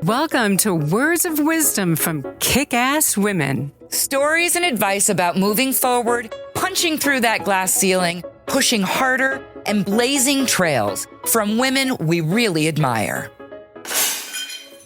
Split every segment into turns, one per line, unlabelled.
Welcome to Words of Wisdom from Kick-Ass Women.
Stories and advice about moving forward, punching through that glass ceiling, pushing harder, and blazing trails from women we really admire.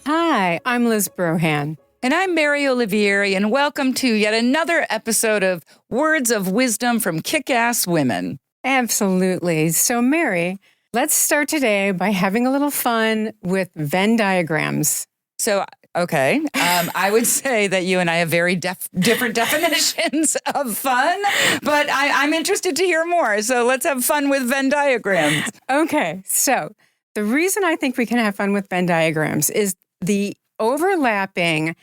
Hi, I'm Liz Brohan.
And I'm Mary Olivieri, and welcome to yet another episode of Words of Wisdom from Kick-Ass Women.
Absolutely. So, Mary, let's start today by having a little fun with Venn diagrams.
So, okay, I would say that you and I have very different definitions of fun, but I'm interested to hear more. So let's have fun with Venn diagrams.
Okay, so the reason I think we can have fun with Venn diagrams is the overlapping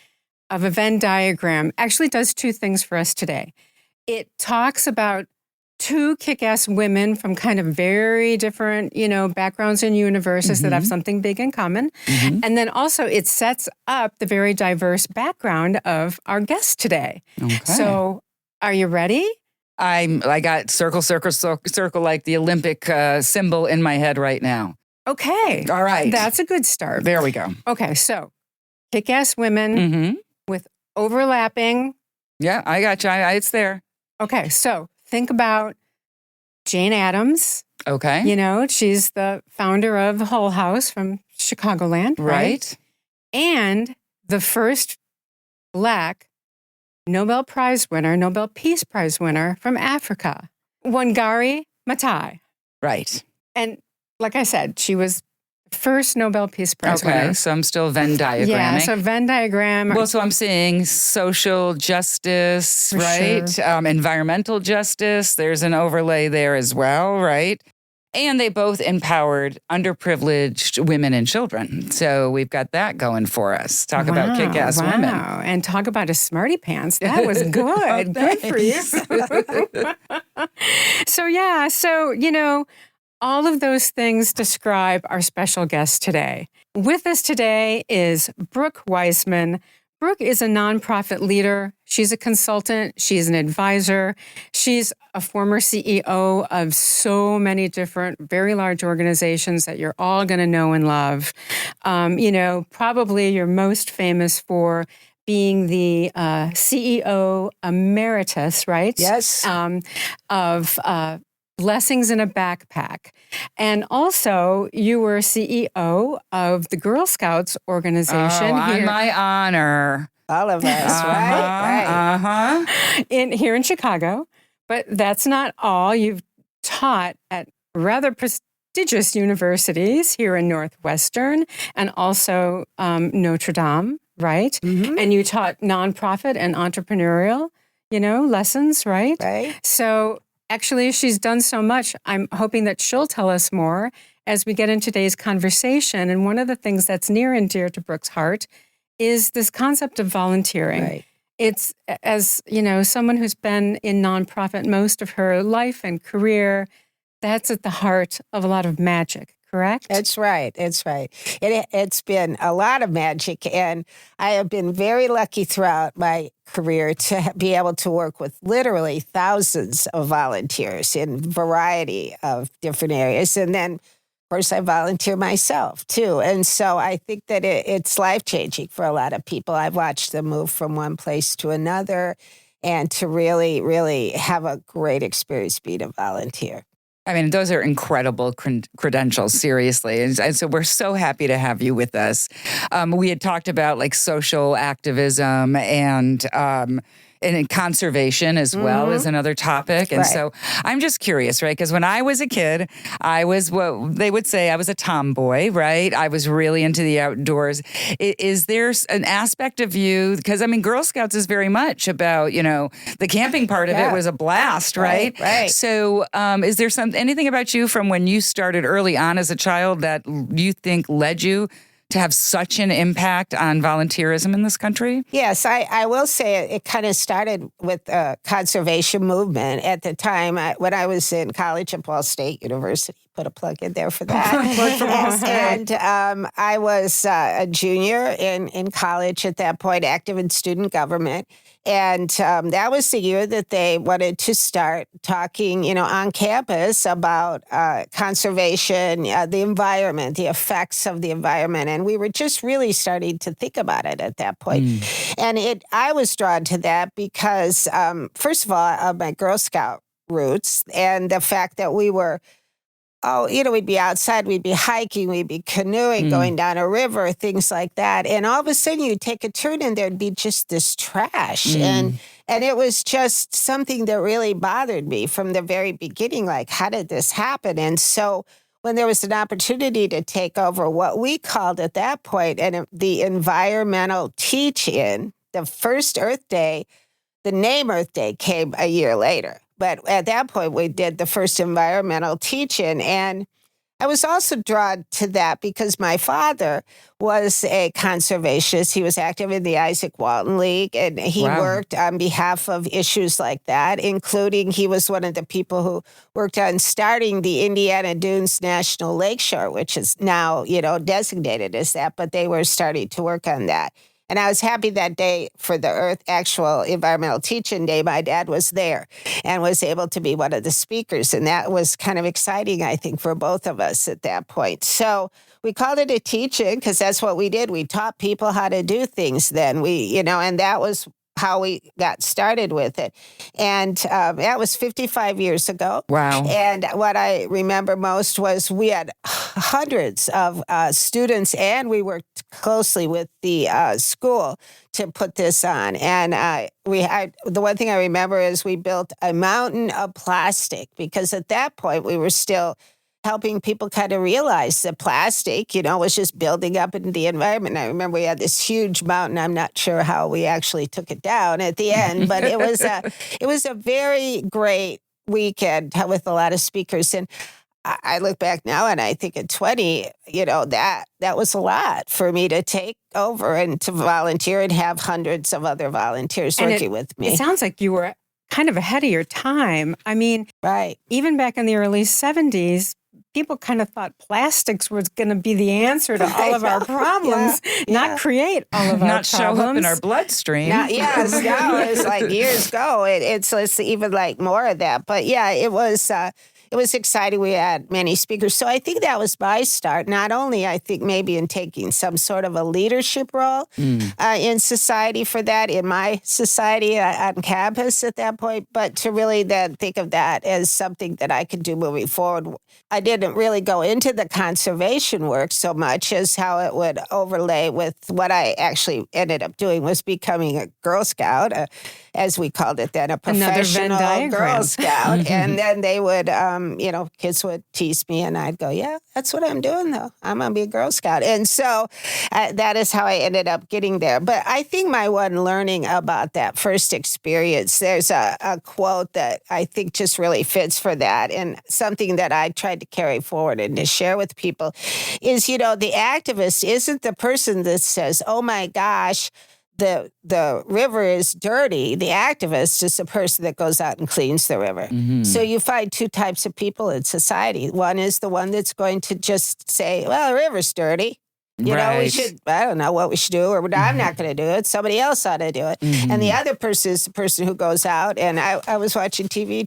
of a Venn diagram actually does two things for us today. It talks about two kick-ass women from kind of very different, backgrounds and universes that have something big in common. And then also it sets up the very diverse background of our guest today.
Okay.
So are you ready?
I got circle, like the Olympic symbol in my head right now.
Okay.
All right.
That's a good start.
There we go.
Okay, so kick-ass women with overlapping.
Yeah, I got you. It's there.
Okay, so think about Jane Addams.
Okay.
She's the founder of Hull House from Chicagoland, right? And the first Black Nobel Peace Prize winner from Africa, Wangari Maathai.
Right.
And like I said, she was first Nobel Peace Prize winner.
Okay, so I'm still Venn diagramming.
Yeah, so Venn diagram.
Well, so I'm seeing social justice,
For
right?
sure.
Environmental justice. There's an overlay there as well, right? And they both empowered underprivileged women and children. So we've got that going for us. Talk about kick-ass women.
Wow, and talk about a smarty pants. That was good. Good for you. So, all of those things describe our special guest today. With us today is Brooke Wiseman. Brooke is a nonprofit leader. She's a consultant. She's an advisor. She's a former CEO of so many different, very large organizations that you're all going to know and love. Probably you're most famous for being the CEO emeritus, right?
Yes.
Of Blessings in a Backpack. And also, you were CEO of the Girl Scouts organization.
On my honor.
All of us, right?
Here in Chicago. But that's not all. You've taught at rather prestigious universities here in Northwestern and also Notre Dame, right? And you taught nonprofit and entrepreneurial, lessons, right?
Right.
So actually, she's done so much. I'm hoping that she'll tell us more as we get into today's conversation. And one of the things that's near and dear to Brooke's heart is this concept of volunteering.
Right.
It's, as someone who's been in nonprofit most of her life and career, that's at the heart of a lot of magic, correct?
That's right. It's been a lot of magic, and I have been very lucky throughout my career to be able to work with literally thousands of volunteers in a variety of different areas. And then, of course, I volunteer myself, too. And so I think that it's life-changing for a lot of people. I've watched them move from one place to another and to really, really have a great experience being a volunteer.
I mean, those are incredible credentials, seriously. And so we're so happy to have you with us. We had talked about like social activism and conservation as well as another topic. And so I'm just curious, right? Because when I was a kid, I was what they would say I was a tomboy, right? I was really into the outdoors. Is there an aspect of you, because I mean, Girl Scouts is very much about, the camping part of it was a blast, right?
Right.
So is there anything about you from when you started early on as a child that you think led you to have such an impact on volunteerism in this country?
Yes, I will say it kind of started with the conservation movement at the time when I was in college at Ball State University. put a plug in there for that.
Plug for Wall Street.
And I was a junior in college at that point, active in student government. And that was the year that they wanted to start talking, on campus about conservation, the environment, the effects of the environment. And we were just really starting to think about it at that point. And I was drawn to that because, first of all, of my Girl Scout roots and the fact that we were we'd be outside, we'd be hiking, we'd be canoeing, going down a river, things like that. And all of a sudden you'd take a turn and there'd be just this trash. And it was just something that really bothered me from the very beginning. Like, how did this happen? And so when there was an opportunity to take over what we called at that point the environmental teach-in, the first Earth Day, the name Earth Day came a year later. But at that point, we did the first environmental teach-in. And I was also drawn to that because my father was a conservationist. He was active in the Isaac Walton League, and he worked on behalf of issues like that, including he was one of the people who worked on starting the Indiana Dunes National Lakeshore, which is now, designated as that, but they were starting to work on that. And I was happy that day for the actual environmental teach-in day. My dad was there and was able to be one of the speakers. And that was kind of exciting, I think, for both of us at that point. So we called it a teach-in because that's what we did. We taught people how to do things then. And that was how we got started with it. And that was 55 years ago.
Wow.
And what I remember most was we had hundreds of students, and we worked closely with the school to put this on. And the one thing I remember is we built a mountain of plastic because at that point we were still helping people kind of realize that plastic, was just building up into the environment. I remember we had this huge mountain. I'm not sure how we actually took it down at the end, but it was a very great weekend with a lot of speakers. And I look back now and I think at 20, that was a lot for me to take over and to volunteer and have hundreds of other volunteers working with me.
It sounds like you were kind of ahead of your time. I mean,
right.
Even back in the early 70s, people kind of thought plastics was going to be the answer to all of our problems, not create all of our
problems. Not show up in our bloodstream.
It's like years ago. It's even like more of that. But yeah, it was exciting. We had many speakers. So I think that was my start. Not only, I think, maybe in taking some sort of a leadership role in society for that, in my society on campus at that point, but to really then think of that as something that I could do moving forward. I didn't really go into the conservation work so much as how it would overlay with what I actually ended up doing was becoming a Girl Scout, as we called it then, a professional Girl Scout. And then they would, kids would tease me and I'd go, yeah, that's what I'm doing though. I'm going to be a Girl Scout. And so that is how I ended up getting there. But I think my one learning about that first experience, there's a quote that I think just really fits for that. And something that I tried to carry forward and to share with people is, the activist isn't the person that says, oh my gosh, the river is dirty. The activist is the person that goes out and cleans the river. So you find two types of people in society. One is the one that's going to just say, well, the river's dirty. We should, I don't know what we should do, or I'm not going to do it. Somebody else ought to do it. And the other person is the person who goes out. And I was watching TV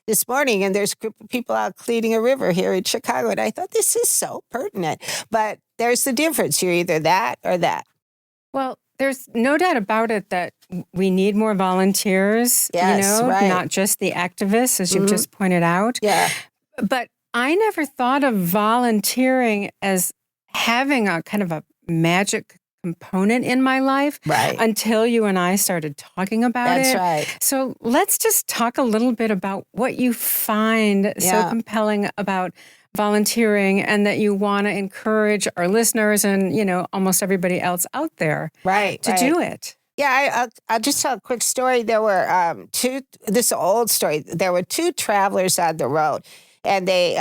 this morning, and there's a group of people out cleaning a river here in Chicago. And I thought, this is so pertinent. But there's the difference. You're either that or that.
Well, there's no doubt about it that we need more volunteers, not just the activists, as you've just pointed out.
Yeah.
But I never thought of volunteering as having a kind of a magic component in my life until you and I started talking about it.
That's right.
So let's just talk a little bit about what you find so compelling about volunteering and that you want to encourage our listeners and, almost everybody else out there to do it.
Yeah, I'll just tell a quick story. There were this old story. There were two travelers on the road. And they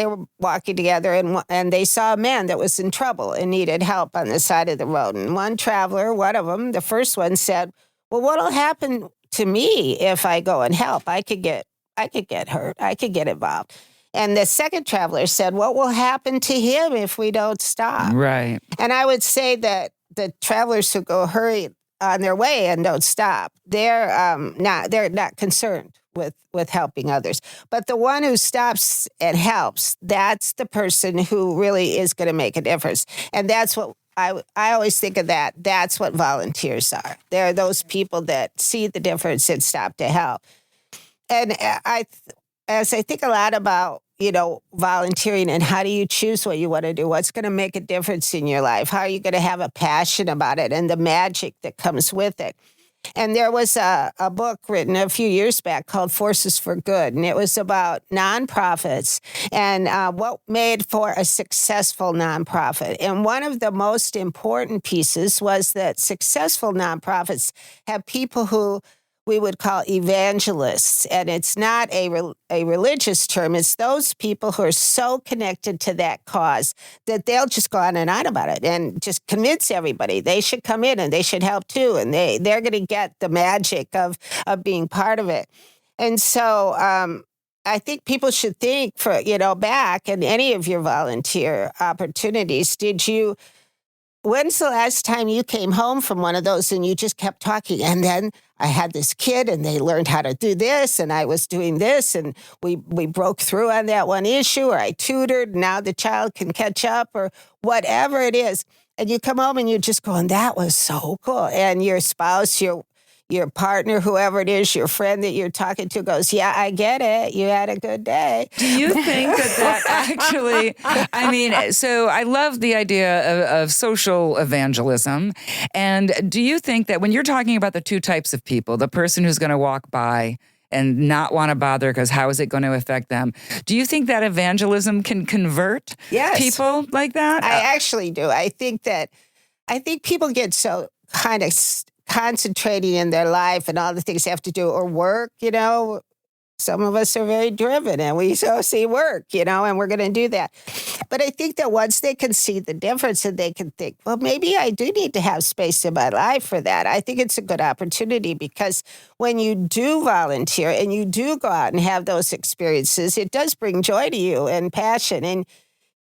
were walking together, and they saw a man that was in trouble and needed help on the side of the road. And one traveler, one of them, the first one said, "Well, what'll happen to me if I go and help? I could get hurt. I could get involved." And the second traveler said, what will happen to him if we don't stop?
Right.
And I would say that the travelers who go hurry on their way and don't stop, they're not concerned with helping others. But the one who stops and helps, that's the person who really is going to make a difference. And that's what I always think of that. That's what volunteers are. They're those people that see the difference and stop to help. And as I think a lot about, volunteering and how do you choose what you want to do? What's going to make a difference in your life? How are you going to have a passion about it and the magic that comes with it? And there was a book written a few years back called Forces for Good, and it was about nonprofits and what made for a successful nonprofit. And one of the most important pieces was that successful nonprofits have people who we would call evangelists. And it's not a religious term. It's those people who are so connected to that cause that they'll just go on and on about it and just convince everybody they should come in and they should help too. And they're going to get the magic of being part of it. And so I think people should think back in any of your volunteer opportunities, when's the last time you came home from one of those and you just kept talking? And then I had this kid and they learned how to do this and I was doing this and we broke through on that one issue, or I tutored, and now the child can catch up, or whatever it is. And you come home and you're just going, that was so cool. And your spouse, your partner, whoever it is, your friend that you're talking to goes, yeah, I get it. You had a good day.
Do you think that actually, so I love the idea of social evangelism. And do you think that when you're talking about the two types of people, the person who's going to walk by and not want to bother because how is it going to affect them? Do you think that evangelism can convert people like that?
I actually do. I think people get so kind of concentrating in their life and all the things they have to do, or work, some of us are very driven and we so see work, and we're going to do that. But I think that once they can see the difference and they can think, well, maybe I do need to have space in my life for that. I think it's a good opportunity, because when you do volunteer and you do go out and have those experiences, it does bring joy to you and passion. And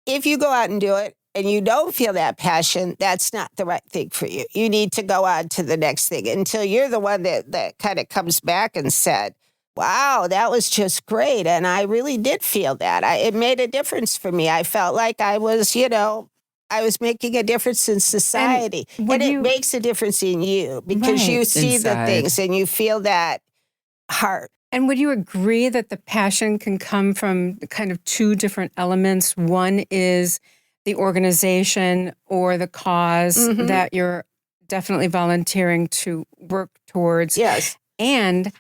if you go out and do it, and you don't feel that passion, that's not the right thing for you. You need to go on to the next thing until you're the one that kind of comes back and said, wow, that was just great. And I really did feel that. It made a difference for me. I felt like I was, I was making a difference in society. And it makes a difference in you because you see the things and you feel that heart.
And would you agree that the passion can come from kind of two different elements? One is the organization or the cause that you're definitely volunteering to work towards.
Yes.
And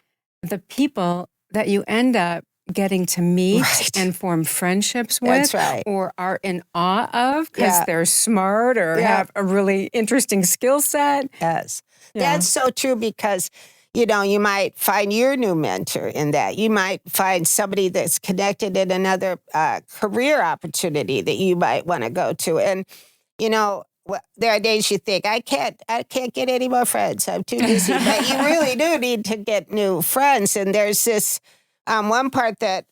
the people that you end up getting to meet and form friendships with, or are in awe of because they're smart or have a really interesting skill set.
Yes. Yeah. That's so true, because you might find your new mentor in that. You might find somebody that's connected in another career opportunity that you might want to go to. And, there are days you think, I can't get any more friends. I'm too busy. But you really do need to get new friends. And there's this one part that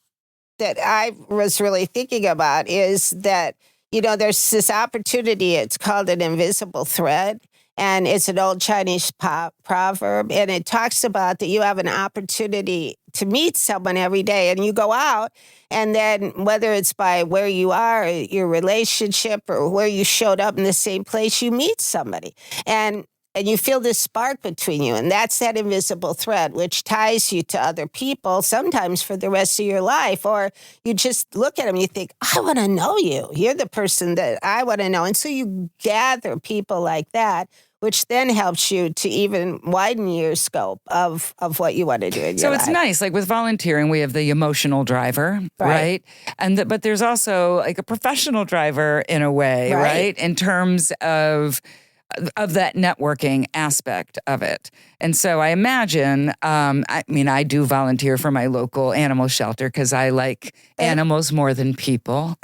I was really thinking about is that, there's this opportunity. It's called an invisible thread. And it's an old Chinese proverb, and it talks about that you have an opportunity to meet someone every day, and you go out, and then whether it's by where you are, your relationship, or where you showed up in the same place, you meet somebody, and you feel this spark between you, and that's that invisible thread, which ties you to other people, sometimes for the rest of your life, or you just look at them and you think, I want to know you. You're the person that I want to know, and so you gather people like that, which then helps you to even widen your scope of what you want to do in your life.
So it's nice. Like with volunteering, we have the emotional driver, right? And but there's also like a professional driver in a way, right? In terms of that networking aspect of it. And so I imagine, I do volunteer for my local animal shelter because I like animals more than people.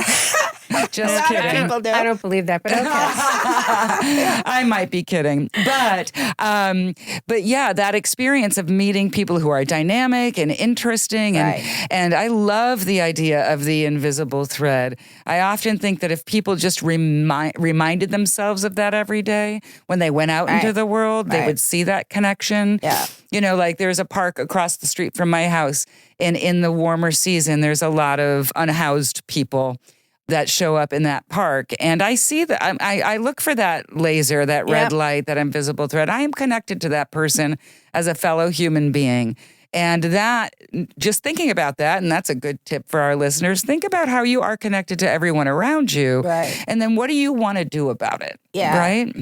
Just
A lot of
kidding.
people do.
I don't believe that, but okay.
I might be kidding, but yeah, that experience of meeting people who are dynamic and interesting, and I love the idea of the invisible thread. I often think that if people just reminded themselves of that every day when they went out into the world, they would see that connection.
Yeah.
You know, like there's a park across the street from my house, and in the warmer season, there's a lot of unhoused people that show up in that park. And I see that, I look for that laser, that red light, that invisible thread. I am connected to that person as a fellow human being. And that, just thinking about that, and that's a good tip for our listeners, think about how you are connected to everyone around you.
Right.
And then what do you want to do about it?
Yeah.
Right?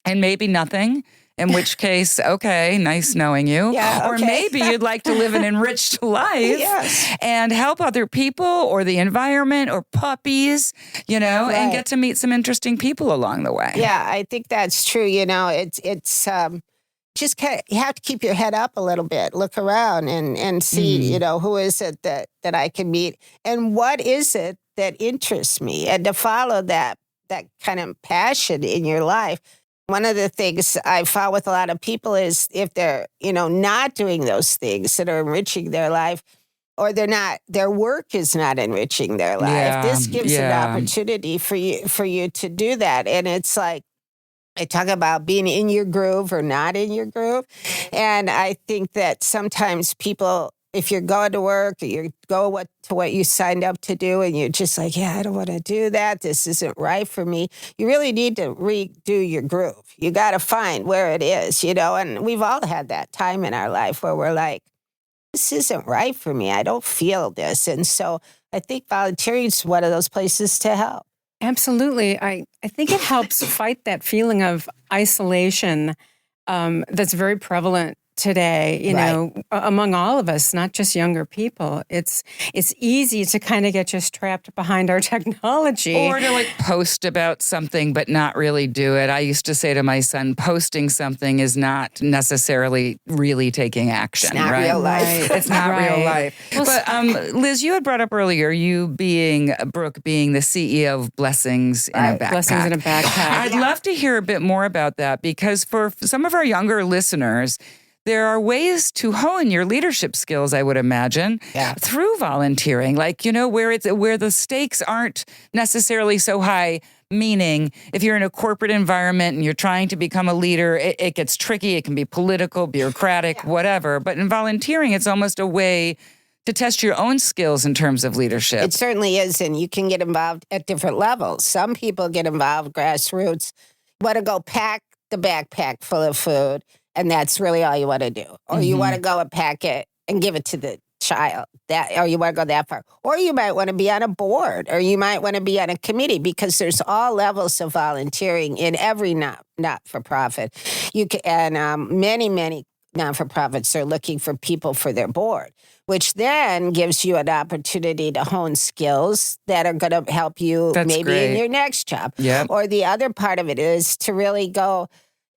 And maybe nothing. In which case, okay, nice knowing you.
Yeah,
Or
okay.
maybe you'd like to live an enriched life and help other people or the environment or puppies, you know, and get to meet some interesting people along the way.
Yeah, I think that's true. You know, it's just kind of, you have to keep your head up a little bit, look around and see, you know, who is it that I can meet and what is it that interests me, and to follow that kind of passion in your life. One of the things I found with a lot of people is if they're, you know, not doing those things that are enriching their life, or their work is not enriching their life. This gives an opportunity for you to do that. And it's like, I talk about being in your groove or not in your groove. And I think that sometimes people, if you're going to work or you go to what you signed up to do and you're just like, yeah, I don't want to do that. This isn't right for me. You really need to redo your groove. You got to find where it is, you know, and we've all had that time in our life where we're like, this isn't right for me. I don't feel this. And so I think volunteering is one of those places to help.
Absolutely. I think it helps fight that feeling of isolation that's very prevalent today, you know, among all of us, not just younger people. It's easy to kind of get just trapped behind our technology.
Or to like post about something but not really do it. I used to say to my son, posting something is not necessarily really taking action.
It's not real life.
It's not real life.
Well,
but Liz, you had brought up earlier, Brooke being the CEO of Blessings in a Backpack.
Blessings in a Backpack.
I'd love to hear a bit more about that, because for some of our younger listeners, there are ways to hone your leadership skills, I would imagine, through volunteering. Like, you know, where the stakes aren't necessarily so high. Meaning, if you're in a corporate environment and you're trying to become a leader, it gets tricky. It can be political, bureaucratic, whatever. But in volunteering, it's almost a way to test your own skills in terms of leadership.
It certainly is, and you can get involved at different levels. Some people get involved grassroots, want to go pack the backpack full of food, and that's really all you want to do. Or you want to go and pack it and give it to the child, or you want to go that far. Or you might want to be on a board, or you might want to be on a committee, because there's all levels of volunteering in every not-for-profit. You can, and many non-for-profits are looking for people for their board, which then gives you an opportunity to hone skills that are going to help you in your next job.
Yep.
Or the other part of it is to really go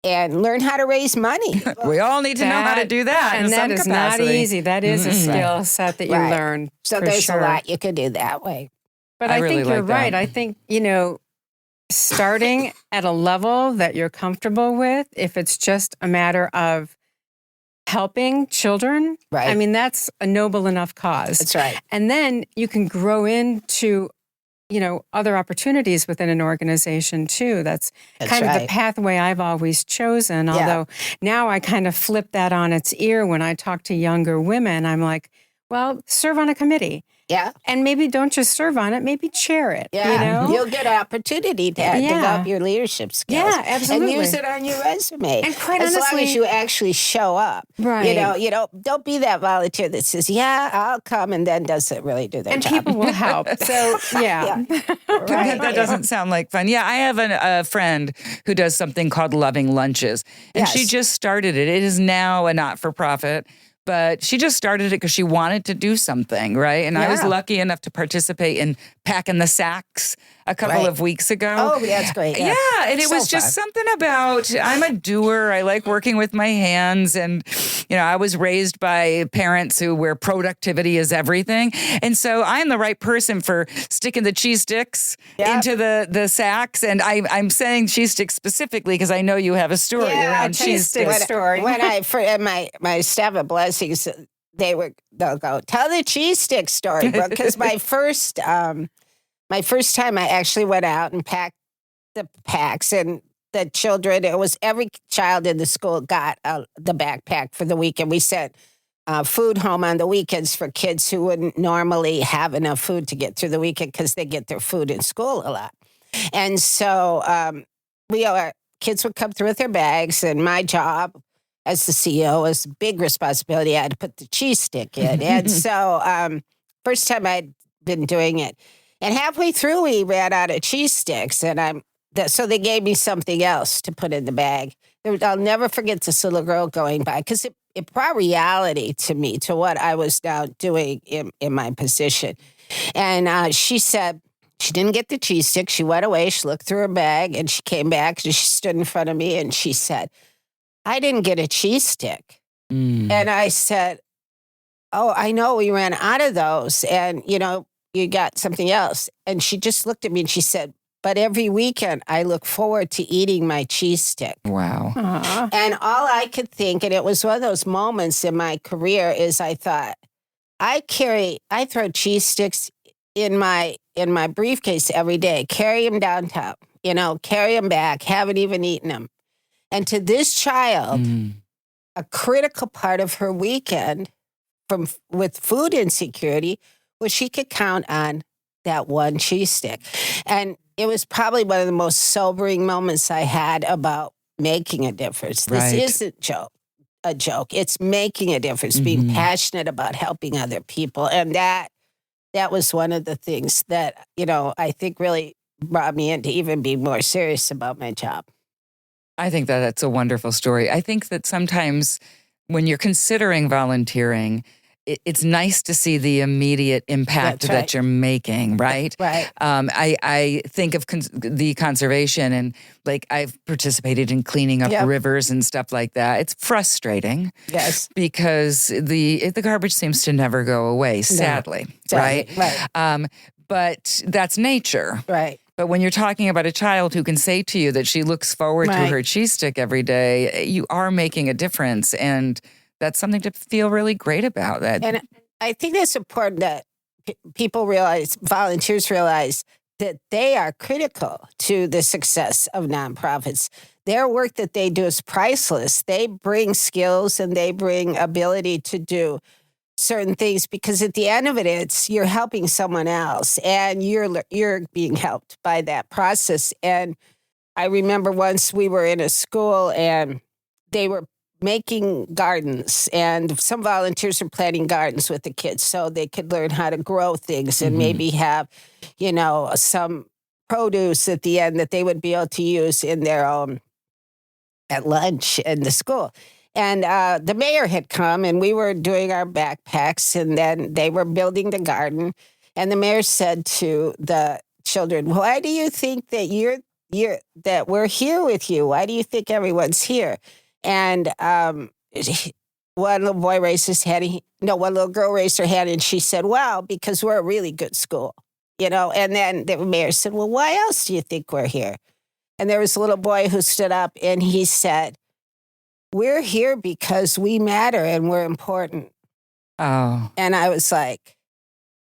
and learn how to raise money.
We all need to know how to do that.
And that is not easy. That is a skill set that you learn.
So there's a lot you can do that way.
But I
really
think you're
like that.
right. I think, you know, starting at a level that you're comfortable with, if it's just a matter of helping children, I mean, that's a noble enough cause.
That's right.
And then you can grow into, you know, other opportunities within an organization too. That's kind of the pathway I've always chosen. Although now I kind of flip that on its ear when I talk to younger women. I'm like, well, serve on a committee.
Yeah.
And maybe don't just serve on it, maybe chair it.
Yeah.
You know?
You'll get an opportunity to develop your leadership skills.
Yeah, absolutely.
And use it on your resume.
And quite
as
honestly,
long as you actually show up.
Right.
Don't be that volunteer that says, yeah, I'll come, and then doesn't really do their job.
And people will help. So, yeah.
That doesn't sound like fun. Yeah, I have a friend who does something called Loving Lunches, and she just started it. It is now a not-for-profit. But she just started it because she wanted to do something, right? And I was lucky enough to participate in packing the sacks a couple of weeks ago.
Oh, that's great.
Yeah, and it was just something about, I'm a doer. I like working with my hands. And, I was raised by parents where productivity is everything. And so I'm the right person for sticking the cheese sticks into the sacks. And I'm saying cheese sticks specifically because I know you have a story around cheese sticks.
When my staff at Blessings, they'll go, tell the cheese stick story, Brooke. Because my first time I actually went out and packed the packs, and the children, it was every child in the school got the backpack for the week. And we sent food home on the weekends for kids who wouldn't normally have enough food to get through the weekend because they get their food in school a lot. And so kids would come through with their bags, and my job as the CEO was a big responsibility. I had to put the cheese stick in. And so first time I'd been doing it. And halfway through, we ran out of cheese sticks, and so they gave me something else to put in the bag. I'll never forget this little girl going by, because it brought reality to me, to what I was now doing in my position. And she said she didn't get the cheese stick. She went away. She looked through her bag, and she came back, and she stood in front of me, and she said, I didn't get a cheese stick. And I said, oh, I know, we ran out of those, and, you got something else. And she just looked at me and she said, but every weekend I look forward to eating my cheese stick.
Wow.
Uh-huh. And all I could think, and it was one of those moments in my career, is I thought, I throw cheese sticks in my briefcase every day, carry them downtown, carry them back, haven't even eaten them. And to this child, a critical part of her weekend with food insecurity was she could count on that one cheese stick. And it was probably one of the most sobering moments I had about making a difference. This isn't a joke. It's making a difference, being passionate about helping other people. And that was one of the things that, I think really brought me into even being more serious about my job.
I think that's a wonderful story. I think that sometimes when you're considering volunteering, it's nice to see the immediate impact that you're making, right?
Right.
I think of the conservation, and I've participated in cleaning up rivers and stuff like that. It's frustrating,
yes,
because the garbage seems to never go away. Sadly, right?
Right.
But that's nature,
right?
But when you're talking about a child who can say to you that she looks forward to her cheese stick every day, you are making a difference, and that's something to feel really great about.
And I think that's important that people realize, volunteers realize, that they are critical to the success of nonprofits. Their work that they do is priceless. They bring skills and they bring ability to do certain things, because at the end of it, you're helping someone else, and you're being helped by that process. And I remember once we were in a school and they were making gardens, and some volunteers are planting gardens with the kids so they could learn how to grow things and maybe have, some produce at the end that they would be able to use in their at lunch in the school. And the mayor had come, and we were doing our backpacks, and then they were building the garden. And the mayor said to the children, "Why do you think that that we're here with you? Why do you think everyone's here?" And one little boy raised his hand. One little girl raised her hand, and she said, "Well, because we're a really good school, And then the mayor said, "Well, why else do you think we're here?" And there was a little boy who stood up, and he said, "We're here because we matter and we're important."
Oh.
And I was like,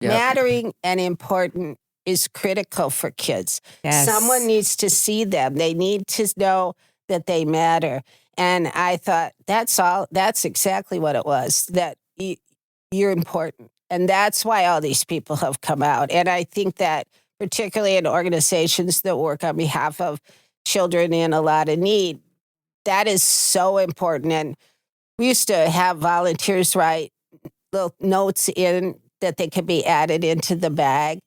mattering and important is critical for kids.
Yes.
Someone needs to see them. They need to know that they matter. And I thought, that's exactly what it was, that you're important. And that's why all these people have come out. And I think that particularly in organizations that work on behalf of children in a lot of need, that is so important. And we used to have volunteers write little notes in that they could be added into the bag.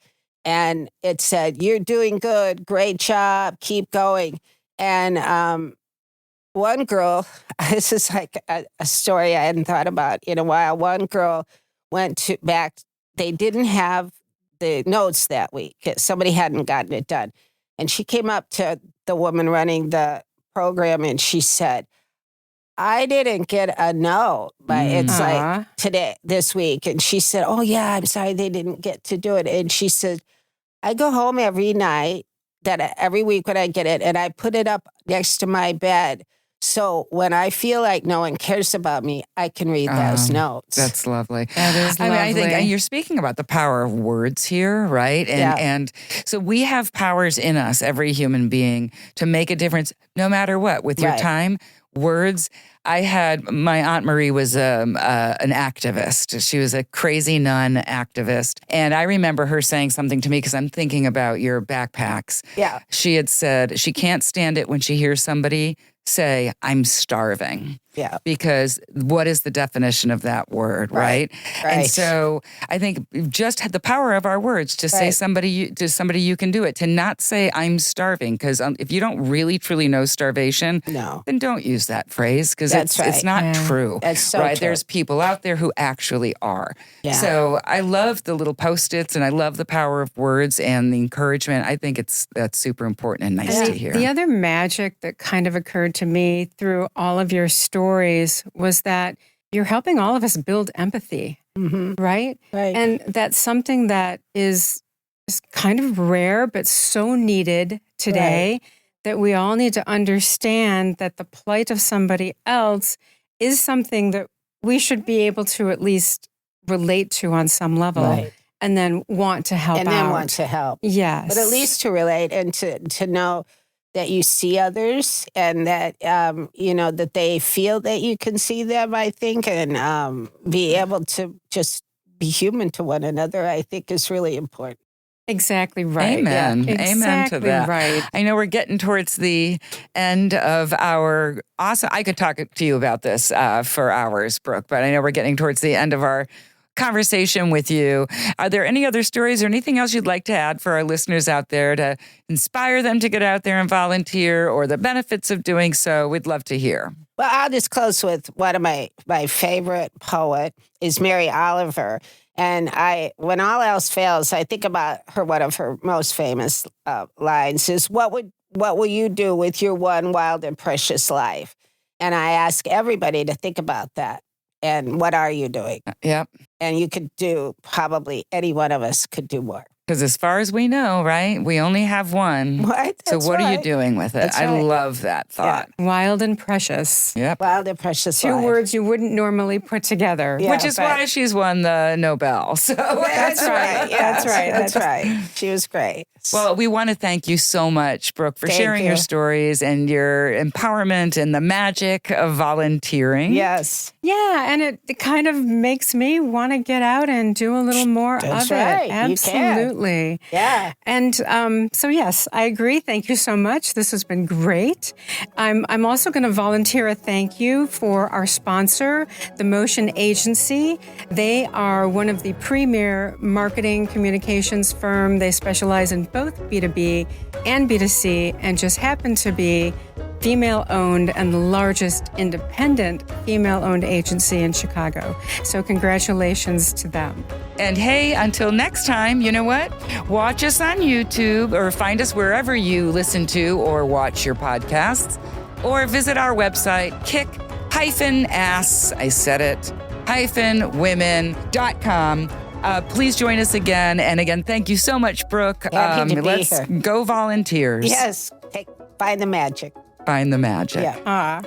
And it said, "You're doing good. Great job. Keep going." And one girl, this is like a story I hadn't thought about in a while. One girl went back. They didn't have the notes that week. Somebody hadn't gotten it done. And she came up to the woman running the program, and she said, I didn't get a note, but it's like this week. And she said, oh, yeah, I'm sorry they didn't get to do it. And she said, I go home every night, every week when I get it, and I put it up next to my bed. So when I feel like no one cares about me, I can read those notes.
That's lovely.
That is lovely.
I think you're speaking about the power of words here, right? And so we have powers in us, every human being, to make a difference no matter what. With your time, words. My Aunt Marie was an activist. She was a crazy nun activist. And I remember her saying something to me because I'm thinking about your backpacks.
Yeah.
She had said she can't stand it when she hears somebody say, I'm starving.
Yeah.
Because what is the definition of that word, right? And so I think we've just had the power of our words to say to somebody you can do it, to not say I'm starving. Because if you don't really truly know starvation, then don't use that phrase because it's not true.
That's so
right.
true.
There's people out there who actually are. Yeah. So I love the little Post-its and I love the power of words and the encouragement. I think that's super important and nice to hear.
The other magic that kind of occurred to me through all of your stories was that you're helping all of us build empathy, right? And that's something that is kind of rare, but so needed today that we all need to understand that the plight of somebody else is something that we should be able to at least relate to on some level and then want to help out.
And then want to help.
Yes.
But at least to relate and to know that you see others and that, that they feel that you can see them, I think, and be able to just be human to one another, I think is really important.
Exactly right.
Amen.
Yeah.
Amen to that.
Right.
I know we're getting towards the end of our awesome. I could talk to you about this for hours, Brooke, but I know we're getting towards the end of our conversation with you. Are there any other stories or anything else you'd like to add for our listeners out there to inspire them to get out there and volunteer, or the benefits of doing so? We'd love to hear.
Well, I'll just close with one of my favorite poet is Mary Oliver. And when all else fails, I think about one of her most famous lines is, what will you do with your one wild and precious life? And I ask everybody to think about that. And what are you doing?
Yep.
And you could probably any one of us could do more.
Because as far as we know, right, we only have one.
Right.
So what are you doing with it? I love that thought.
Yeah. Wild and precious.
Yep.
Wild and precious.
Two words you wouldn't normally put together.
Yeah,
which is why she's won the Nobel. So
that's right. Yeah, that's right. She was great.
Well, we want to thank you so much, Brooke, for sharing your stories and your empowerment and the magic of volunteering.
Yes.
Yeah, and it kind of makes me want to get out and do a little more of it. Absolutely.
Yeah.
And so, yes, I agree. Thank you so much. This has been great. I'm also going to volunteer a thank you for our sponsor, the Motion Agency. They are one of the premier marketing communications firm. They specialize in both B2B and B2C and just happen to be female-owned and the largest independent female-owned agency in Chicago. So congratulations to them.
And hey, until next time, you know what? Watch us on YouTube or find us wherever you listen to or watch your podcasts, or visit our website, kick-ass, I said it, -women.com. Please join us again. And again, thank you so much, Brooke.
Happy to be
let's
here.
go volunteers.
Yes. Find the magic.
Find the magic.
Yeah.